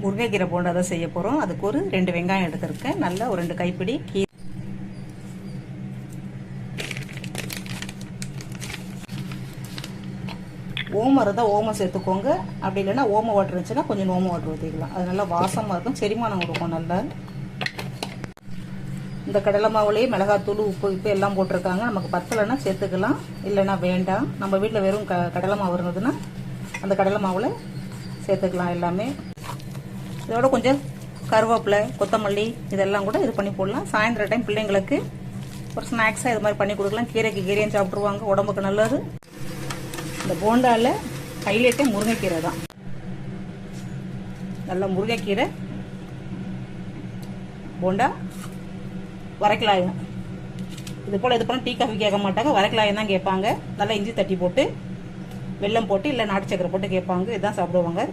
முருங்கைக்கீரை போண்டா தான் செய்ய போகிறோம். அதுக்கு ஒரு 2 வெங்காயம் எடுத்துருக்கேன். நல்லா ஒரு 2 கைப்பிடி கீரை. ஓமம் இருந்தால் ஓமம் சேர்த்துக்கோங்க. அப்படி இல்லைன்னா ஓம வாட்டர் இருந்துச்சுன்னா கொஞ்சம் ஓம வாட்டர் ஊற்றிக்கலாம். அது நல்லா வாசமாக இருக்கும், செரிமானம் கொடுக்கும் நல்லா. இந்த கடலை மாவுலேயே மிளகாத்தூள் உப்பு இப்போ எல்லாம் போட்டிருக்காங்க. நமக்கு பத்தலைன்னா சேர்த்துக்கலாம், இல்லைன்னா வேண்டாம். நம்ம வீட்டில் வெறும் கடலை மாவு இருந்ததுன்னா அந்த கடலை மாவில் சேர்த்துக்கலாம் எல்லாமே. இதோட கொஞ்சம் கருவேப்பிலை, கொத்தமல்லி இதெல்லாம் கூட இது பண்ணி போடலாம். சாயந்தர டைம் பிள்ளைங்களுக்கு ஒரு ஸ்நாக்ஸாக இது மாதிரி பண்ணி கொடுக்கலாம். கீரைக்கு கீரையும் சாப்பிட்ருவாங்க, உடம்புக்கு நல்லது. இந்த போண்டாவில் ஹைலைட்டே முருங்கைக்கீரை தான். நல்லா முருங்கைக்கீரை போண்டா. வரைக்கலாயம் இது போல் இது பண்ண டீ காஃபி கேட்க மாட்டாங்க, வரைக்கலாயம் தான் கேட்பாங்க. நல்லா இஞ்சி தட்டி போட்டு வெல்லம் போட்டு இல்லை நாட்டு சக்கரை போட்டு கேட்பாங்க. இதுதான் சாப்பிடுவாங்க.